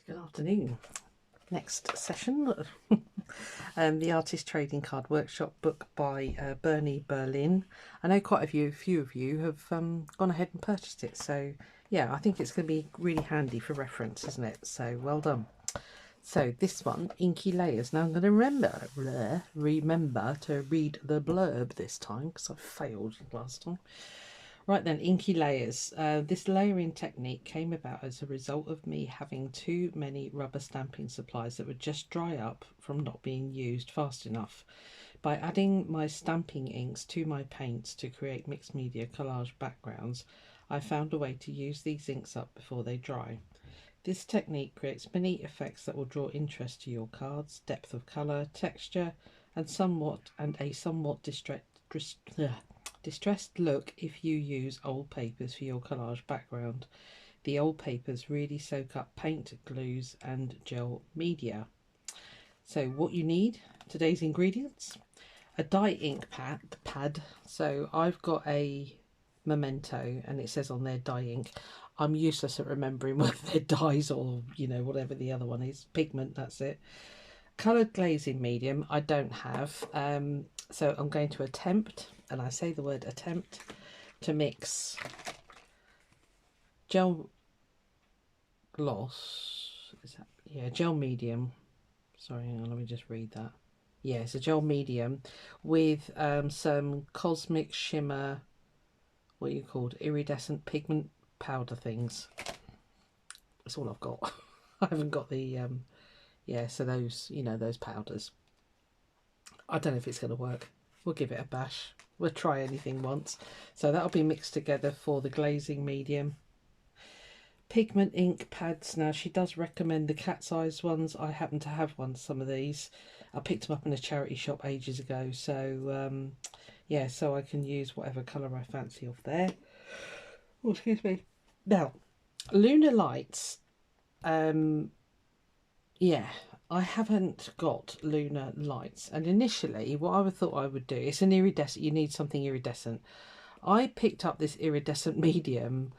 Good afternoon. Next session, the Artist Trading Card Workshop book by Bernie Berlin. I know quite a few of you have gone ahead and purchased it, so yeah, I think it's going to be really handy for reference, isn't it? So well done. So this one, Inky Layers. Now I'm going to remember to read the blurb this time because I failed last time. Right then, Inky Layers. This layering technique came about as a result of me having too many rubber stamping supplies that would just dry up from not being used fast enough. By adding my stamping inks to my paints to create mixed media collage backgrounds, I found a way to use these inks up before they dry. This technique creates many effects that will draw interest to your cards, depth of colour, texture, and a somewhat distressed look if you use old papers for your collage background. The old papers really soak up paint, glues and gel media. So what you need, today's ingredients: a dye ink pad. So I've got a Memento and it says on there dye ink. I'm useless at remembering whether they're dyes or, you know, whatever the other one is. Pigment, that's it. Coloured glazing medium, I don't have. So I'm going to attempt, and I say the word attempt, to mix gel gloss. Is that, yeah, gel medium. Sorry, hang on, let me just read that. Yeah, it's a gel medium with some Cosmic Shimmer, what are you called, iridescent pigment powder things. That's all I've got. I haven't got the yeah, so those, you know, those powders. I don't know if it's going to work. We'll give it a bash. We'll try anything once. So that'll be mixed together for the glazing medium. Pigment ink pads. Now she does recommend the cat-sized ones. I happen to have some of these. I picked them up in a charity shop ages ago. So yeah, so I can use whatever colour I fancy off there. Oh, excuse me. Now, Lunar Lights. Yeah, I haven't got Lunar Lights, and initially what I thought I would do, it's an iridescent, you need something iridescent. I picked up this iridescent medium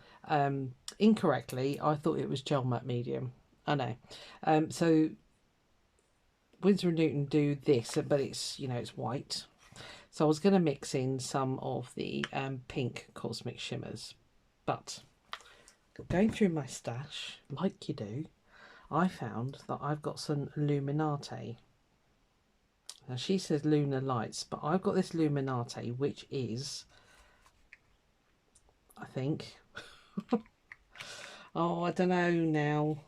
incorrectly. I thought it was gel matte medium. I know. So Winsor & Newton do this, but it's, you know, it's white. So I was going to mix in some of the pink Cosmic Shimmers, but going through my stash, like you do, I found that I've got some Luminate. Now she says Lunar Lights, but I've got this Luminate, which is, I think, oh, I don't know now.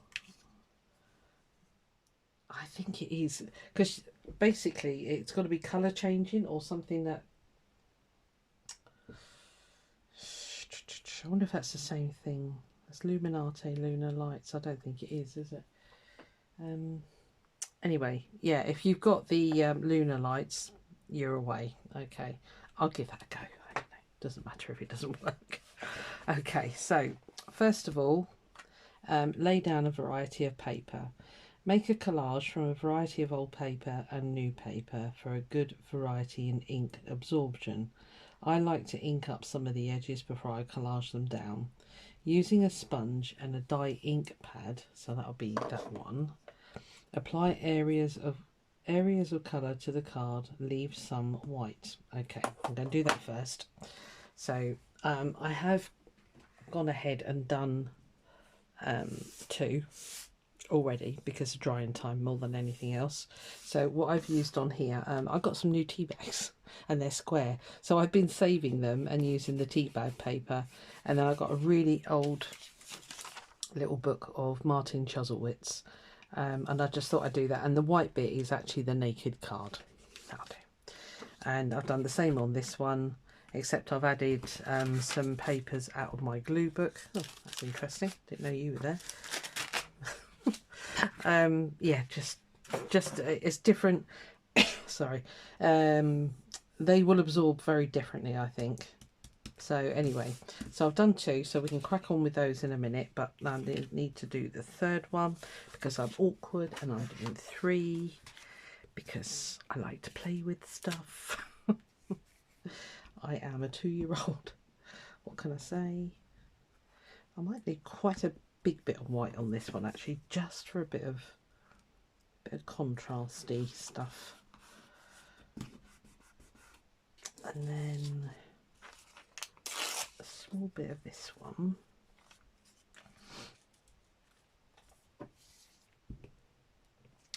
I think it is, because basically it's got to be colour changing or something that, I wonder if that's the same thing. That's Luminate, Lunar Lights. I don't think it is it? Anyway, yeah, if you've got the Lunar Lights, you're away. Okay, I'll give that a go. I don't know. Doesn't matter if it doesn't work. Okay, so first of all, lay down a variety of paper. Make a collage from a variety of old paper and new paper for a good variety in ink absorption. I like to ink up some of the edges before I collage them down. Using a sponge and a dye ink pad, so that'll be that one. Apply areas of colour to the card, leave some white. Okay, I'm going to do that first. So I have gone ahead and done two already because of drying time more than anything else. So what I've used on here, I've got some new tea bags and they're square. So I've been saving them and using the tea bag paper. And then I've got a really old little book of Martin Chuzzlewit's. And I just thought I'd do that, and the white bit is actually the naked card. That'll do. And I've done the same on this one, except I've added some papers out of my glue book. Oh, that's interesting, didn't know you were there. Yeah, just it's different. Sorry, they will absorb very differently, I think. So anyway, so I've done two, so we can crack on with those in a minute, but I need to do the third one because I'm awkward, and I'm doing three because I like to play with stuff. I am a 2-year-old. What can I say? I might need quite a big bit of white on this one actually, just for a bit of contrasty stuff. And then a small bit of this one.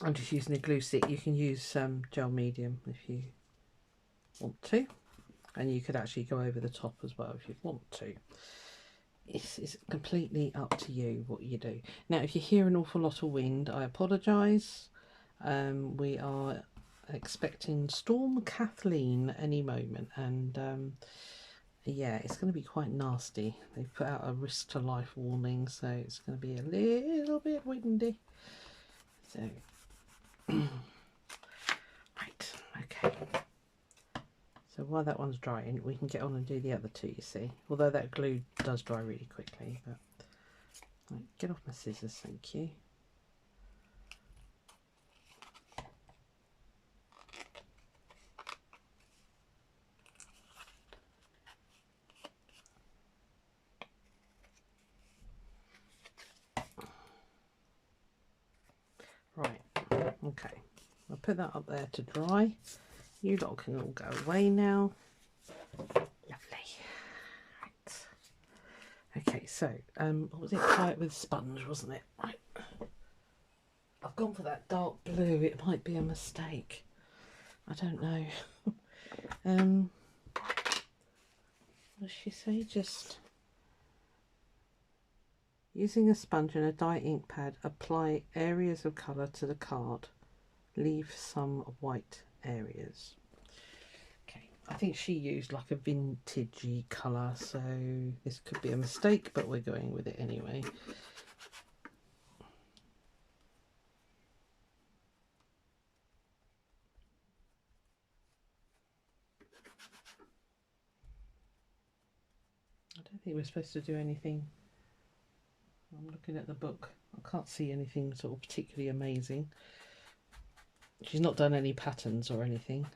I'm just using a glue stick. You can use gel medium if you want to, and you could actually go over the top as well if you want to. It's completely up to you what you do. Now, if you hear an awful lot of wind, I apologise. We are expecting Storm Kathleen any moment, and yeah, it's going to be quite nasty. They've put out a risk to life warning, so it's going to be a little bit windy. So right, okay. So while that one's drying, we can get on and do the other two, you see. Although that glue does dry really quickly. But right, get off my scissors, thank you. Right, okay. I'll put that up there to dry. You lot can all go away now. Lovely. Right. Okay, so what was it? Try it with sponge, wasn't it? Right. I've gone for that dark blue. It might be a mistake. I don't know. What does she say? Just using a sponge and a dye ink pad, apply areas of colour to the card. Leave some white areas. Okay, I think she used like a vintagey colour, so this could be a mistake, but we're going with it anyway. I don't think we're supposed to do anything. I'm looking at the book. I can't see anything sort of particularly amazing. She's not done any patterns or anything. I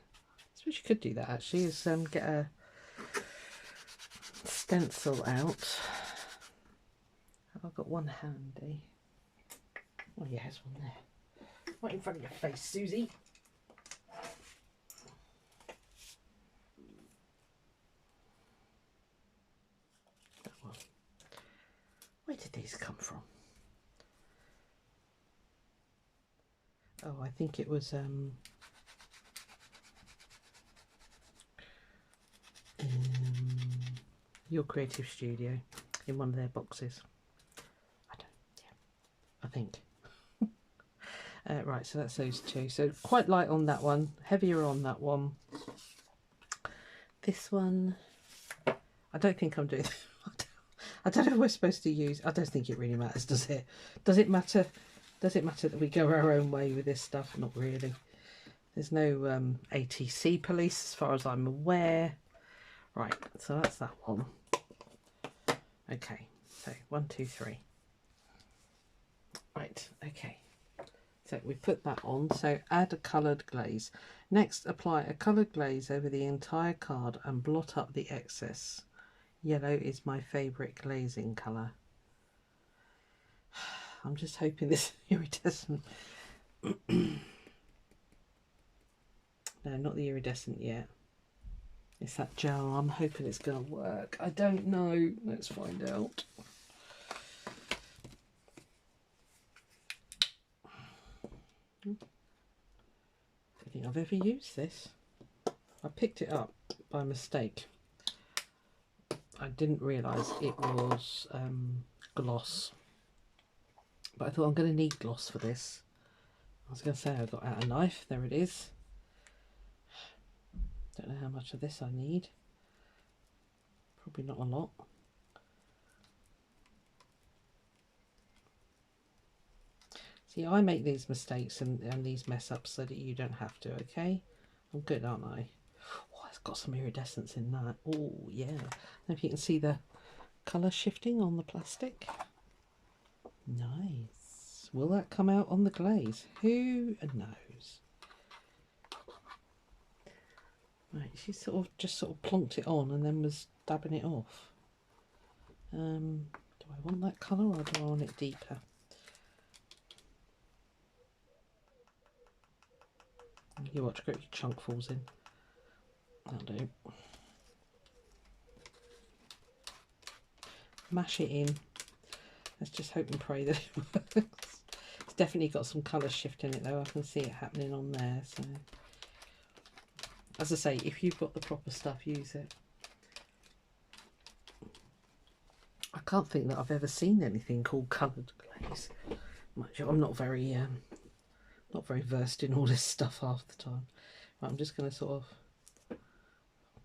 suppose you could do that actually, is get a stencil out. Have I got one handy? Oh yeah, there's one there. Right in front of your face, Susie. That one. Where did these come from? Oh, I think it was Your Creative Studio in one of their boxes. I think. Right, so that's those two. So quite light on that one, heavier on that one. This one, I don't think I'm doing. I don't know if we're supposed to use. I don't think it really matters, does it? Does it matter? Does it matter that we go our own way with this stuff? Not really. There's no ATC police as far as I'm aware. Right, so that's that one. Okay, so 1, 2, 3. Right, okay. So we put that on. So add a coloured glaze. Next, apply a coloured glaze over the entire card and blot up the excess. Yellow is my favourite glazing colour. I'm just hoping this iridescent. No, not the iridescent yet. It's that gel. I'm hoping it's going to work. I don't know. Let's find out. I don't think I've ever used this. I picked it up by mistake. I didn't realise it was gloss. But I thought I'm going to need gloss for this. I was going to say I got out a knife. There it is. Don't know how much of this I need. Probably not a lot. See, I make these mistakes and these mess ups so that you don't have to, okay? I'm good, aren't I? Oh, it's got some iridescence in that. Oh, yeah. I don't know if you can see the colour shifting on the plastic. Nice. Will that come out on the glaze? Who knows? Right, she just sort of plonked it on and then was dabbing it off. Do Do I want that colour or do I want it deeper? You watch, great chunk falls in. That'll do. Mash it in. Let's just hope and pray that it works. It's definitely got some colour shift in it though. I can see it happening on there. So, as I say, if you've got the proper stuff, use it. I can't think that I've ever seen anything called coloured glaze. I'm not very versed in all this stuff half the time. Right, I'm just going to sort of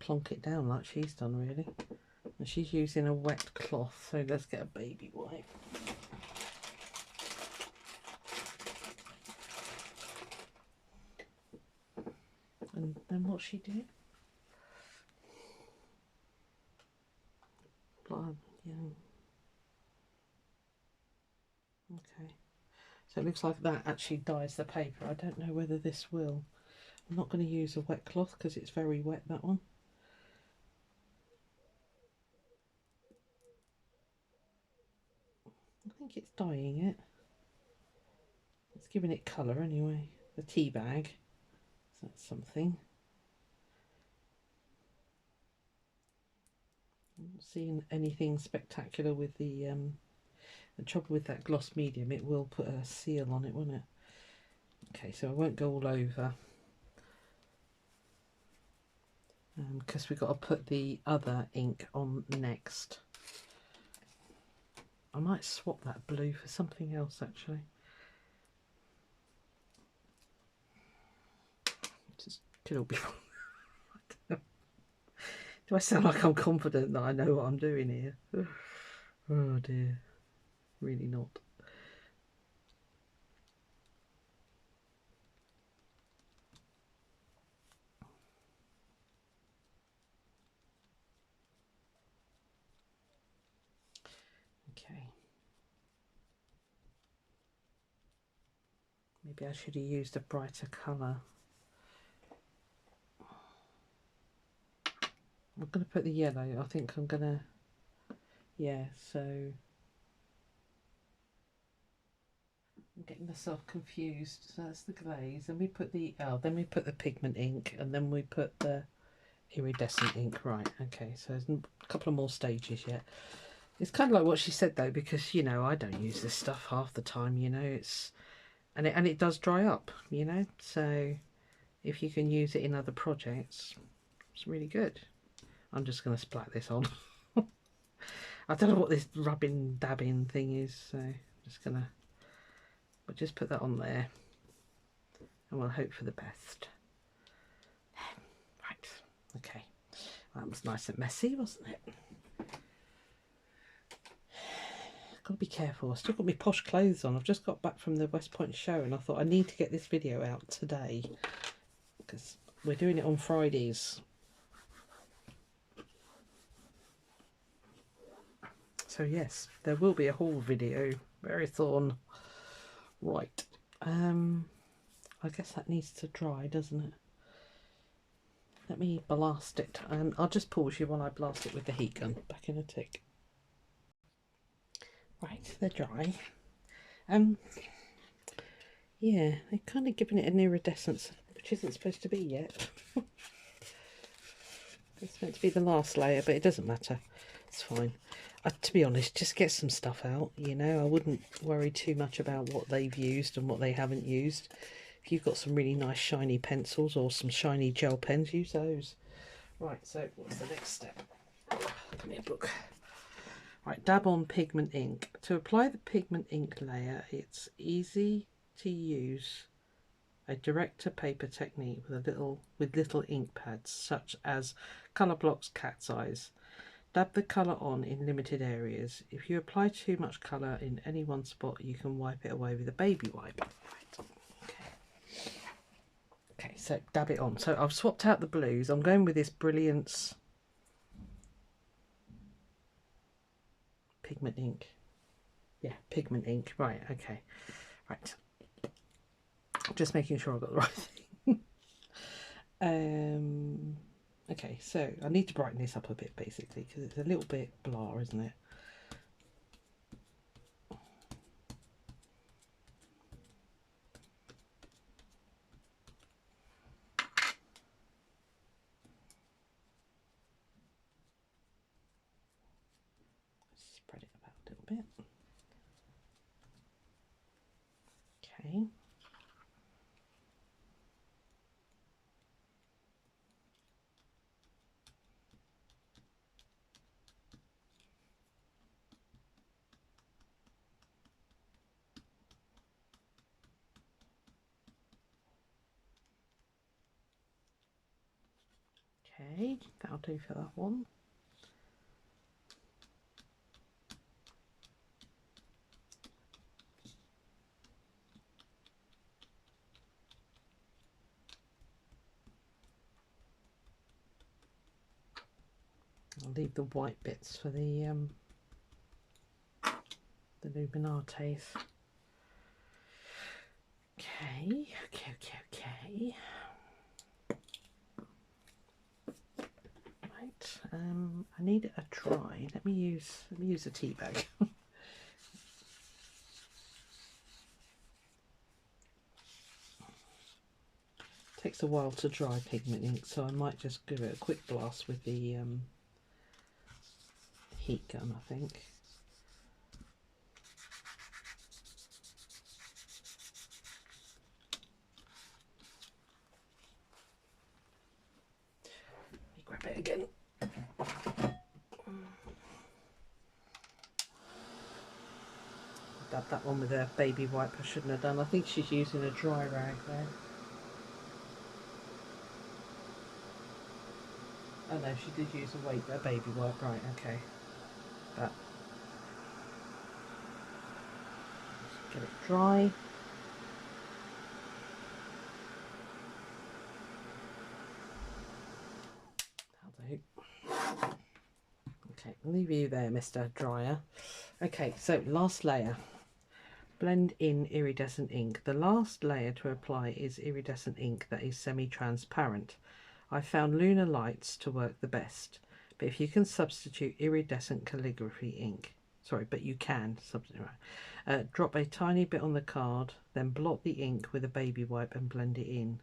plonk it down like she's done really. And she's using a wet cloth, so let's get a baby wipe. And then what's she doing? Blood, yeah. Okay. So it looks like that actually dyes the paper. I don't know whether this will. I'm not going to use a wet cloth because it's very wet, that one. I think it's dyeing it. It's giving it colour anyway. The tea bag. So that's something. I'm not seeing anything spectacular with the trouble with that gloss medium. It will put a seal on it, won't it? Okay, so I won't go all over. Because we've got to put the other ink on next. I might swap that blue for something else actually. Just could all be wrong. Do I sound like I'm confident that I know what I'm doing here? Oh dear, really not. Okay. Maybe I should have used a brighter colour. I'm going to put the yellow. I think I'm going to, yeah, so I'm getting myself confused. So that's the glaze. Then we put the, then we put the pigment ink, and then we put the iridescent ink. Right, okay, so there's a couple of more stages yet. It's kind of like what she said though, because, you know, I don't use this stuff half the time, you know, it's, and it does dry up, you know, so if you can use it in other projects, it's really good. I'm just going to splat this on. I don't know what this rubbing dabbing thing is, so I'm just going to, but just put that on there and we'll hope for the best. Right, okay, that was nice and messy, wasn't it? Got to be careful. I've still got my posh clothes on. I've just got back from the West Point show and I thought I need to get this video out today because we're doing it on Fridays. So yes, there will be a haul video very soon. Right. I guess that needs to dry, doesn't it? Let me blast it. I'll just pause you while I blast it with the heat gun. Back in a tick. Right, they're dry. Yeah, they're kind of giving it an iridescence, which isn't supposed to be yet. It's meant to be the last layer, but it doesn't matter. It's fine. To be honest, just get some stuff out, you know. I wouldn't worry too much about what they've used and what they haven't used. If you've got some really nice shiny pencils or some shiny gel pens, use those. Right, so what's the next step? Give me a book. Right, dab on pigment ink. To apply the pigment ink layer, it's easy to use a direct-to-paper technique with little ink pads, such as colour blocks, cat's eyes. Dab the colour on in limited areas. If you apply too much colour in any one spot, you can wipe it away with a baby wipe. Right. Okay, so dab it on. So I've swapped out the blues. I'm going with this Brilliance pigment ink. Yeah, pigment ink. Right, okay. Right. Just making sure I've got the right thing. Okay, so I need to brighten this up a bit basically because it's a little bit blah, isn't it? Okay. Okay, that'll do for that one. I'll leave the white bits for the Luminates. Okay. Right. I need a dry. Let me use a tea bag. Takes a while to dry pigment ink, so I might just give it a quick blast with the heat gun, I think. Let me grab it again. Dab that one with a baby wipe. I shouldn't have done. I think she's using a dry rag there. Oh no, she did use a baby wipe, right, okay. But get it dry. That'll do. Okay, leave you there, Mr. Dryer. Okay, so last layer. Blend in iridescent ink. The last layer to apply is iridescent ink that is semi-transparent. I found Lunar Lights to work the best, but if you can substitute iridescent calligraphy ink, you can substitute. Drop a tiny bit on the card, then blot the ink with a baby wipe and blend it in.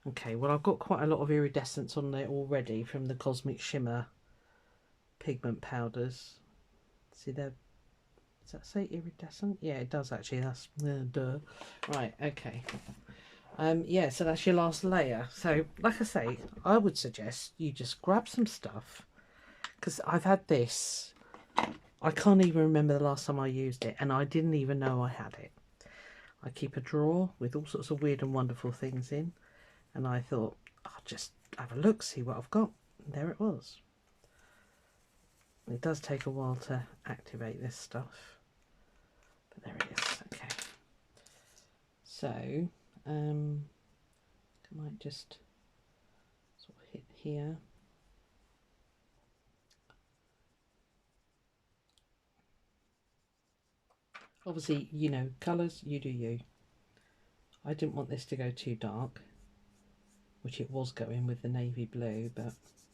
Okay, well I've got quite a lot of iridescence on there already from the Cosmic Shimmer pigment powders. See there? Does that say iridescent? Yeah, it does actually. That's duh. Right, okay. Yeah, so that's your last layer. So like I say, I would suggest you just grab some stuff, because I've had this, I can't even remember the last time I used it, and I didn't even know I had it. I keep a drawer with all sorts of weird and wonderful things in, and I thought I'll just have a look, see what I've got, and there it was. It does take a while to activate this stuff, but there it is. Okay, so I might just sort of hit here. Obviously, you know, colours, you do you. I didn't want this to go too dark, which it was going with the navy blue, but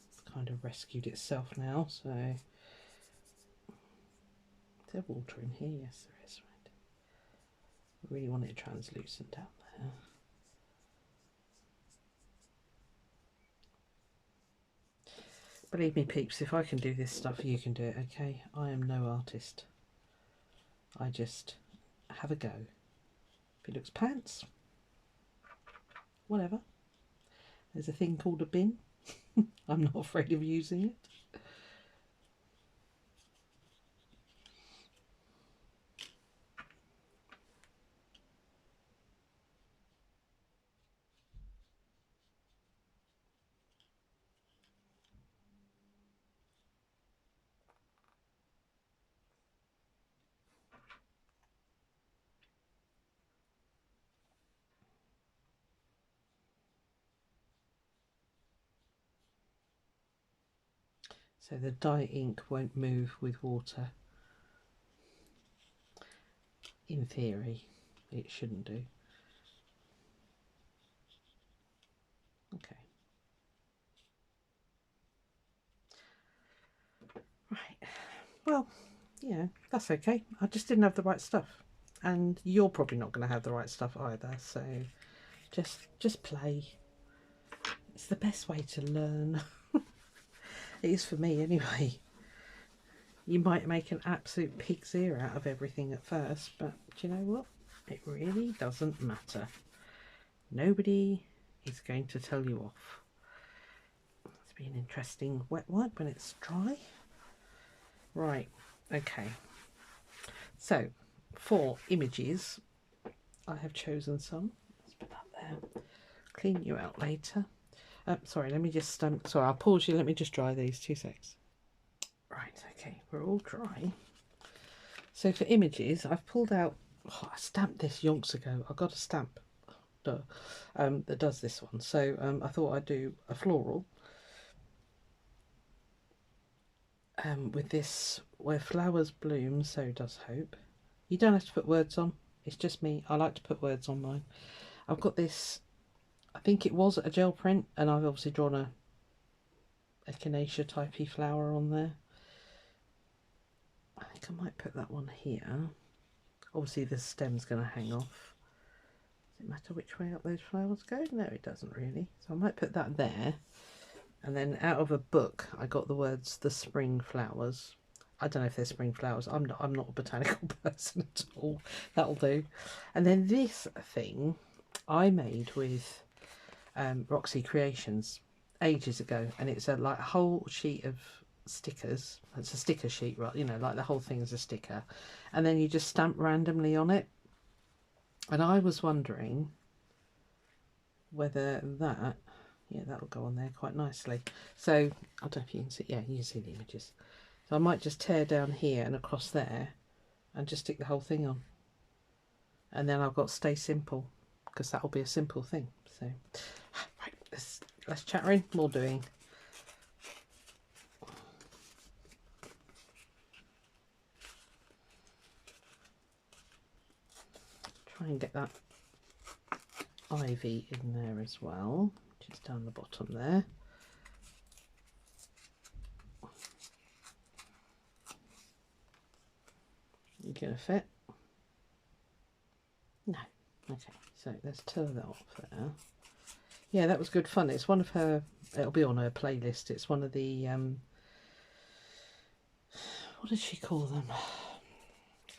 it's kind of rescued itself now, so... Is there water in here? Yes, there is, right. I really want it translucent down there. Believe me, peeps, if I can do this stuff, you can do it, okay? I am no artist. I just have a go. If it looks pants, whatever. There's a thing called a bin. I'm not afraid of using it. So the dye ink won't move with water. In theory, it shouldn't do. Okay. Right. Well, yeah, that's okay. I just didn't have the right stuff. And you're probably not going to have the right stuff either. So just play. It's the best way to learn. It is for me anyway. You might make an absolute pig's ear out of everything at first, but do you know what? It really doesn't matter. Nobody is going to tell you off. It's be an interesting wet wipe when it's dry. Right, okay. So, for images, I have chosen some. Let's put that there. Clean you out later. Sorry, let me just sorry, I'll pause you. Let me just dry these 2 secs. Right, okay, we're all dry. So for images, I've pulled out. Oh, I stamped this yonks ago. I got a stamp that does this one. So I thought I'd do a floral with this, where flowers bloom, so does hope. You don't have to put words on. It's just me. I like to put words on mine. I've got this. I think it was a gel print, and I've obviously drawn a echinacea typey flower on there. I think I might put that one here. Obviously the stem's going to hang off. Does it matter which way up those flowers go? No, it doesn't really. So I might put that there. And then out of a book I got the words the spring flowers. I don't know if they're spring flowers. I'm not a botanical person at all. That'll do. And then this thing I made with Roxy Creations ages ago, and it's a like whole sheet of stickers. It's a sticker sheet, right? You know, like the whole thing is a sticker, and then you just stamp randomly on it. And I was wondering whether that, yeah, that'll go on there quite nicely. So I don't know if you can see. Yeah, you can see the images. So I might just tear down here and across there and just stick the whole thing on, and then I've got Stay Simple, because that'll be a simple thing. So right, less chattering, more doing. Try and get that ivy in there as well, just down the bottom there. You gonna fit? No. Okay, so let's turn that off there. Yeah, that was good fun. It's one of her, it'll be on her playlist. It's one of the what did she call them? I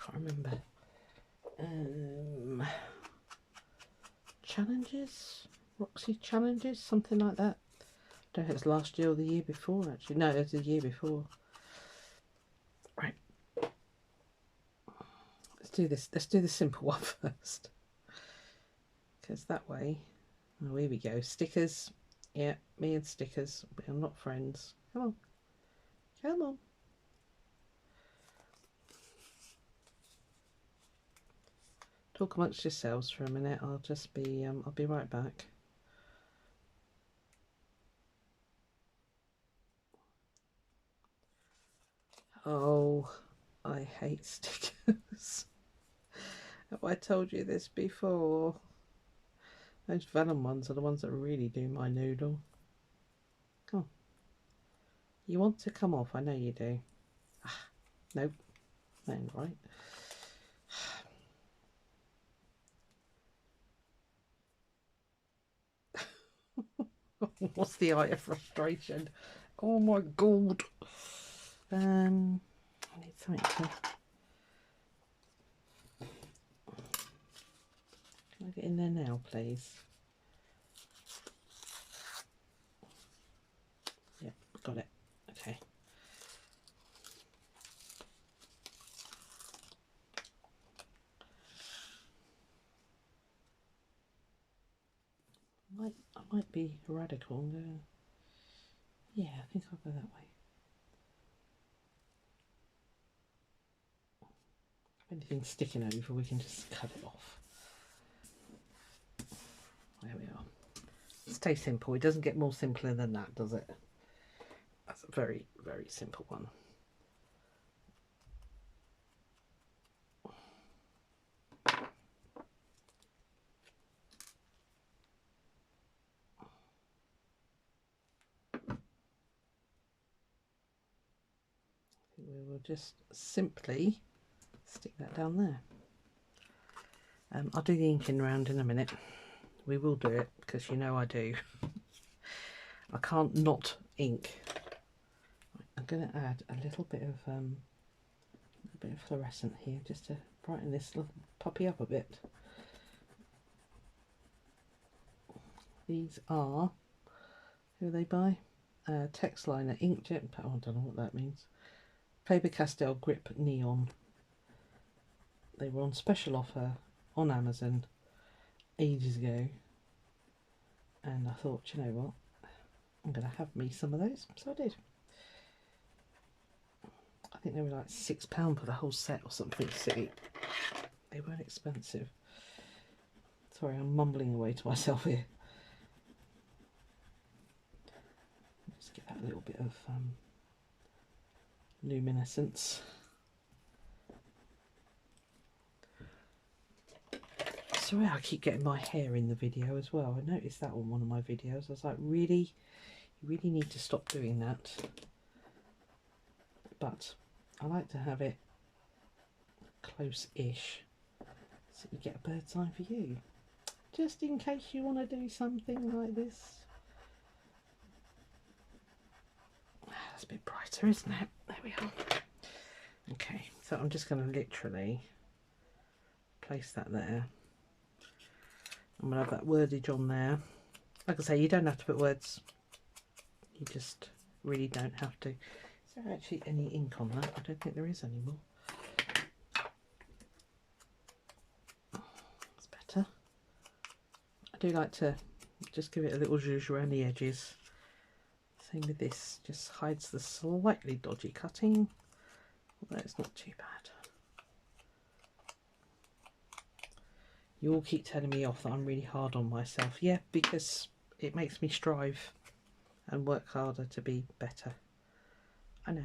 can't remember. Challenges? Roxy challenges? Something like that. I don't know if it's last year or the year before actually. No, it was the year before. Right. Let's do this. Let's do the simple one first. Because that way, oh, here we go. Stickers. Yeah, me and stickers. We're not friends. Come on. Come on. Talk amongst yourselves for a minute. I'll just be, I'll be right back. Oh, I hate stickers. Have I told you this before? Those vellum ones are the ones that really do my noodle. Come on. You want to come off, I know you do. Ah, nope, that ain't right. What's the eye of frustration? Oh my god. I need something to... Can I get in there now, please? Yeah, got it. Okay. I might be radical and go... Yeah, I think I'll go that way. If anything's sticking over, we can just cut it off. There we are. Stay simple. It doesn't get more simpler than that, does it? That's a very, very simple one. We will just simply stick that down there. I'll do the inking round in a minute. We will do it because you know I do. I can't not ink. I'm going to add a little bit of fluorescent here just to brighten this little puppy up a bit. These are, who are they by? Textliner Inkjet. Oh, I don't know what that means. Faber-Castell Grip Neon. They were on special offer on Amazon ages ago, and I thought, you know what, I'm going to have me some of those, so I did. I think they were like £6 for the whole set or something silly. They weren't expensive. Sorry, I'm mumbling away to myself here. Just give that a little bit of luminescence. Sorry, I keep getting my hair in the video as well. I noticed that on one of my videos. I was like, really? You really need to stop doing that. But I like to have it close-ish so you get a bird's eye view. Just in case you want to do something like this. That's a bit brighter, isn't it? There we are. Okay, so I'm just going to literally place that there. I'm going to have that wordage on there. Like I say, you don't have to put words. You just really don't have to. Is there actually any ink on that? I don't think there is anymore. That's better. I do like to just give it a little zhuzh around the edges. Same with this. Just hides the slightly dodgy cutting. Although it's not too bad. You all keep telling me off that I'm really hard on myself. Yeah, because it makes me strive and work harder to be better. I know.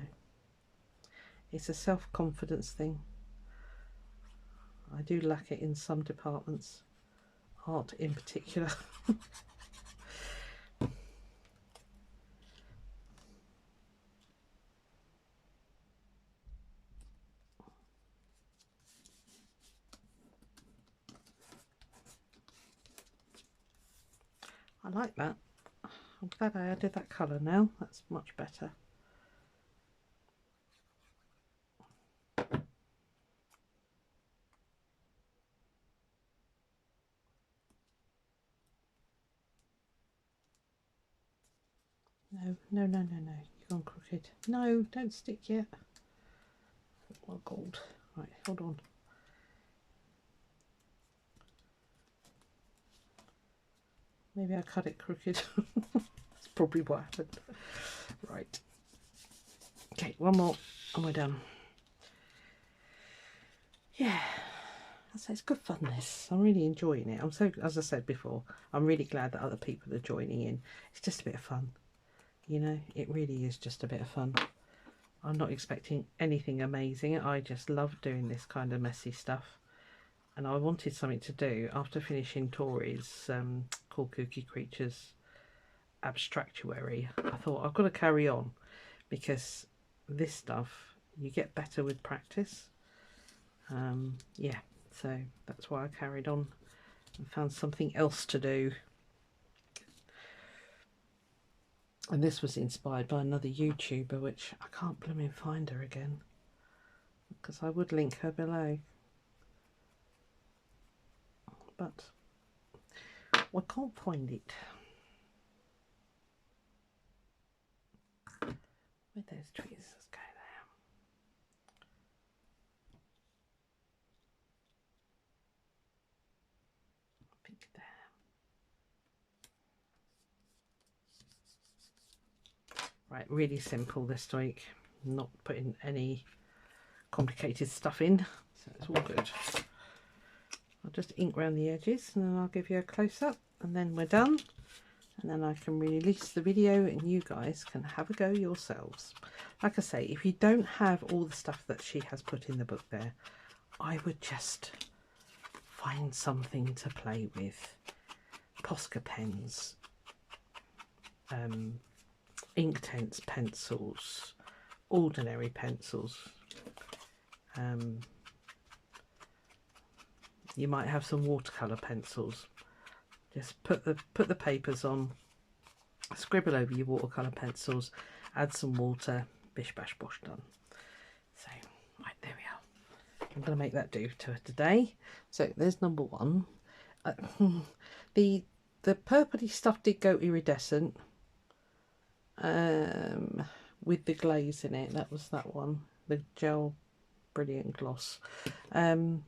It's a self-confidence thing. I do lack it in some departments. Art in particular. I like that. I'm glad I added that colour now. That's much better. No, no, no, no, no. You've gone crooked. No, don't stick yet. Oh, gold. Right, hold on. Maybe I cut it crooked. That's probably what happened. Right. Okay, one more and we're done. Yeah, so it's good fun this. I'm really enjoying it. I'm so, as I said before, I'm really glad that other people are joining in. It's just a bit of fun. You know, it really is just a bit of fun. I'm not expecting anything amazing. I just love doing this kind of messy stuff. And I wanted something to do after finishing Tori's Cool Kooky Creatures Abstractuary. I thought I've got to carry on because this stuff you get better with practice. Yeah, so that's why I carried on and found something else to do. And this was inspired by another YouTuber, which I can't blooming find her again, because I would link her below. But I can't find it. Where'd those tweezers go there? I think there. Right, really simple this week. Not putting any complicated stuff in, so it's all good. I'll just ink around the edges and then I'll give you a close-up and then we're done. And then I can release the video and you guys can have a go yourselves. Like I say, if you don't have all the stuff that she has put in the book there, I would just find something to play with. Posca pens, Inktense pencils, ordinary pencils. You might have some watercolour pencils. Just put the papers on, scribble over your watercolour pencils, add some water, bish bash bosh, done. So, right, there we are. I'm going to make that do to today. So there's number one. The the purpley stuff did go iridescent with the glaze in it. That was that one, the Gel Brilliant Gloss. And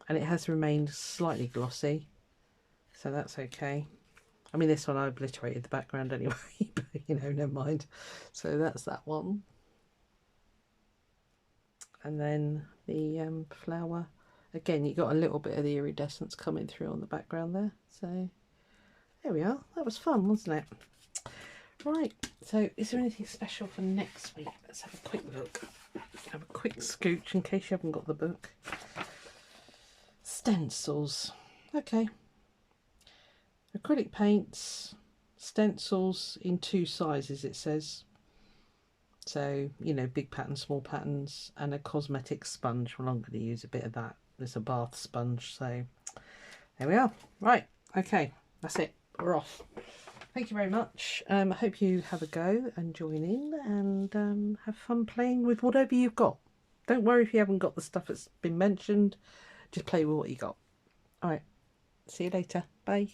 it has remained slightly glossy, so that's okay. I mean, this one I obliterated the background anyway, but you know, never mind. So that's that one. And then the flower, again, you got a little bit of the iridescence coming through on the background there. So there we are. That was fun, wasn't it? Right, so is there anything special for next week? Let's have a quick look. Have a quick scooch in case you haven't got the book. Stencils. Okay. Acrylic paints, stencils in 2 sizes, it says. So, you know, big patterns, small patterns, and a cosmetic sponge. Well, I'm going to use a bit of that. There's a bath sponge, so there we are. Right, okay, that's it. We're off. Thank you very much. I hope you have a go and join in and have fun playing with whatever you've got. Don't worry if you haven't got the stuff that's been mentioned. Just play with what you got. All right, see you later. Bye.